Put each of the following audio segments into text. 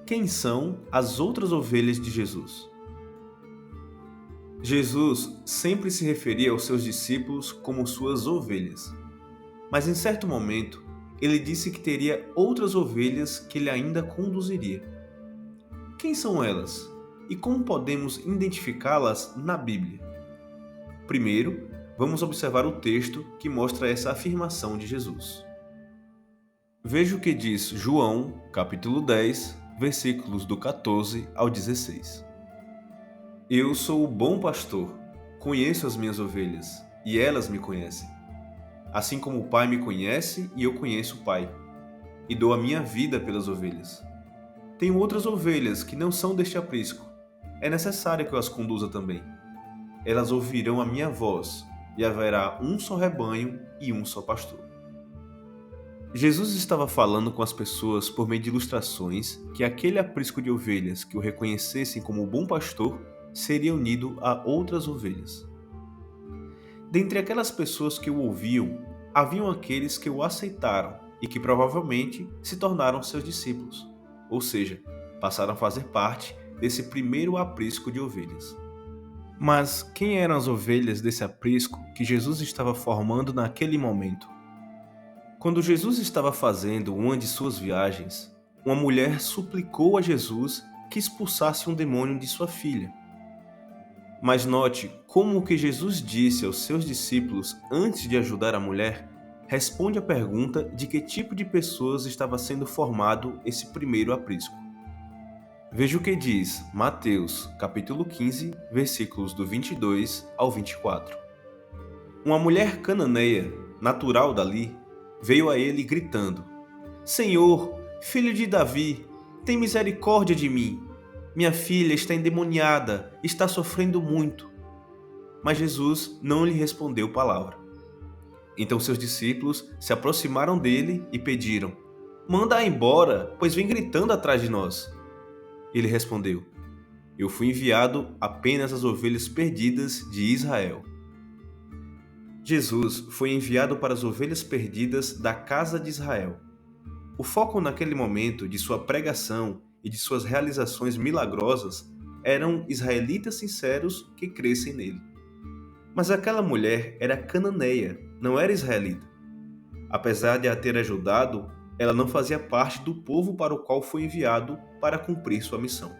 Quem são as outras ovelhas de Jesus? Jesus sempre se referia aos seus discípulos como suas ovelhas, mas em certo momento ele disse que teria outras ovelhas que ele ainda conduziria. Quem são elas e como podemos identificá-las na Bíblia? Primeiro, vamos observar o texto que mostra essa afirmação de Jesus. Veja o que diz João, capítulo 10, versículos do 14 ao 16. Eu sou o bom pastor, conheço as minhas ovelhas, e elas me conhecem. Assim como o Pai me conhece e eu conheço o Pai, e dou a minha vida pelas ovelhas. Tenho outras ovelhas que não são deste aprisco. É necessário que eu as conduza também. Elas ouvirão a minha voz, e haverá um só rebanho e um só pastor. Jesus estava falando com as pessoas por meio de ilustrações que aquele aprisco de ovelhas que o reconhecessem como o bom pastor seria unido a outras ovelhas. Dentre aquelas pessoas que o ouviam, haviam aqueles que o aceitaram e que provavelmente se tornaram seus discípulos, ou seja, passaram a fazer parte desse primeiro aprisco de ovelhas. Mas quem eram as ovelhas desse aprisco que Jesus estava formando naquele momento? Quando Jesus estava fazendo uma de suas viagens, uma mulher suplicou a Jesus que expulsasse um demônio de sua filha. Mas note como o que Jesus disse aos seus discípulos antes de ajudar a mulher responde à pergunta de que tipo de pessoas estava sendo formado esse primeiro aprisco. Veja o que diz Mateus, capítulo 15, versículos do 22 ao 24. Uma mulher cananeia, natural dali, veio a ele gritando: Senhor, filho de Davi, tem misericórdia de mim. Minha filha está endemoniada, está sofrendo muito. Mas Jesus não lhe respondeu palavra. Então seus discípulos se aproximaram dele e pediram: Manda-a embora, pois vem gritando atrás de nós. Ele respondeu: Eu fui enviado apenas às ovelhas perdidas de Israel. Jesus foi enviado para as ovelhas perdidas da casa de Israel. O foco naquele momento de sua pregação e de suas realizações milagrosas eram israelitas sinceros que crescem nele. Mas aquela mulher era cananeia, não era israelita. Apesar de a ter ajudado, ela não fazia parte do povo para o qual foi enviado para cumprir sua missão.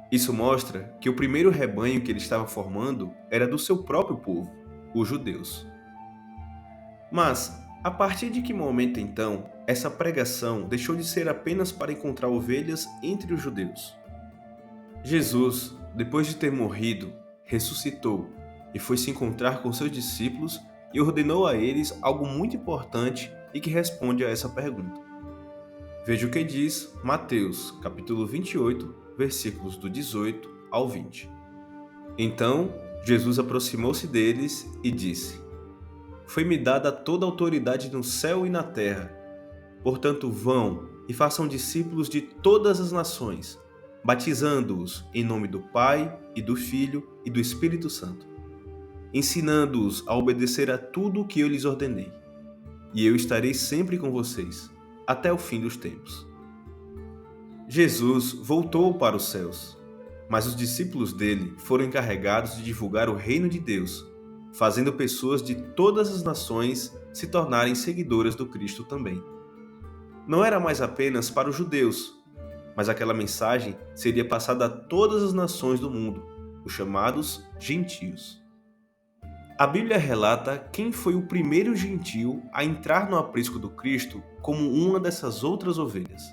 Isso mostra que o primeiro rebanho que ele estava formando era do seu próprio povo, os judeus. Mas, a partir de que momento então, essa pregação deixou de ser apenas para encontrar ovelhas entre os judeus? Jesus, depois de ter morrido, ressuscitou e foi se encontrar com seus discípulos e ordenou a eles algo muito importante e que responde a essa pergunta. Veja o que diz Mateus, capítulo 28, versículos do 18 ao 20. Então, Jesus aproximou-se deles e disse: Foi-me dada toda a autoridade no céu e na terra. Portanto, vão e façam discípulos de todas as nações, batizando-os em nome do Pai e do Filho e do Espírito Santo, ensinando-os a obedecer a tudo o que eu lhes ordenei. E eu estarei sempre com vocês, até o fim dos tempos. Jesus voltou para os céus, mas os discípulos dele foram encarregados de divulgar o reino de Deus, fazendo pessoas de todas as nações se tornarem seguidoras do Cristo também. Não era mais apenas para os judeus, mas aquela mensagem seria passada a todas as nações do mundo, os chamados gentios. A Bíblia relata quem foi o primeiro gentio a entrar no aprisco do Cristo como uma dessas outras ovelhas.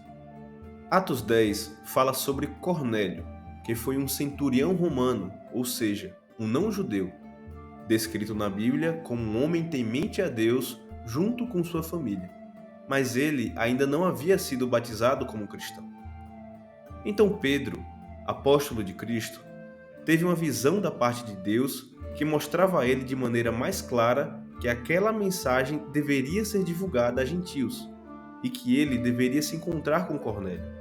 Atos 10 fala sobre Cornélio, que foi um centurião romano, ou seja, um não-judeu, descrito na Bíblia como um homem temente a Deus junto com sua família, mas ele ainda não havia sido batizado como cristão. Então Pedro, apóstolo de Cristo, teve uma visão da parte de Deus que mostrava a ele de maneira mais clara que aquela mensagem deveria ser divulgada a gentios e que ele deveria se encontrar com Cornélio.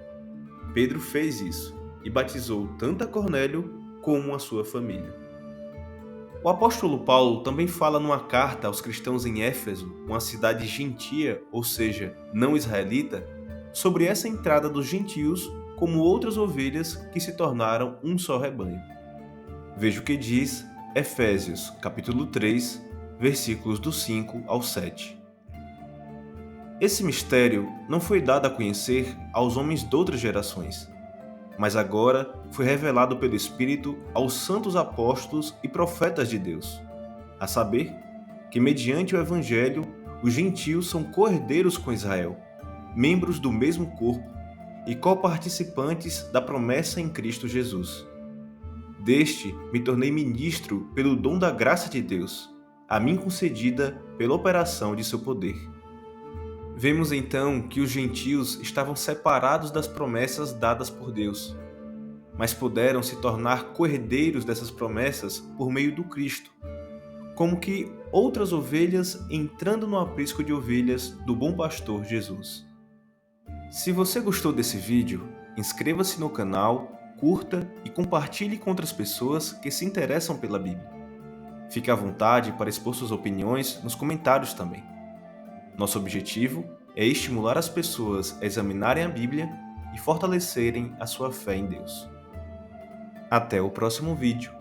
Pedro fez isso e batizou tanto a Cornélio como a sua família. O apóstolo Paulo também fala numa carta aos cristãos em Éfeso, uma cidade gentia, ou seja, não israelita, sobre essa entrada dos gentios como outras ovelhas que se tornaram um só rebanho. Veja o que diz Efésios, capítulo 3, versículos do 5 ao 7. Esse mistério não foi dado a conhecer aos homens de outras gerações, mas agora foi revelado pelo Espírito aos santos apóstolos e profetas de Deus, a saber, que mediante o Evangelho, os gentios são co-herdeiros com Israel, membros do mesmo corpo e co-participantes da promessa em Cristo Jesus. Deste me tornei ministro pelo dom da graça de Deus, a mim concedida pela operação de seu poder. Vemos então que os gentios estavam separados das promessas dadas por Deus, mas puderam se tornar co-herdeiros dessas promessas por meio do Cristo, como que outras ovelhas entrando no aprisco de ovelhas do bom pastor Jesus. Se você gostou desse vídeo, inscreva-se no canal, curta e compartilhe com outras pessoas que se interessam pela Bíblia. Fique à vontade para expor suas opiniões nos comentários também. Nosso objetivo é estimular as pessoas a examinarem a Bíblia e fortalecerem a sua fé em Deus. Até o próximo vídeo.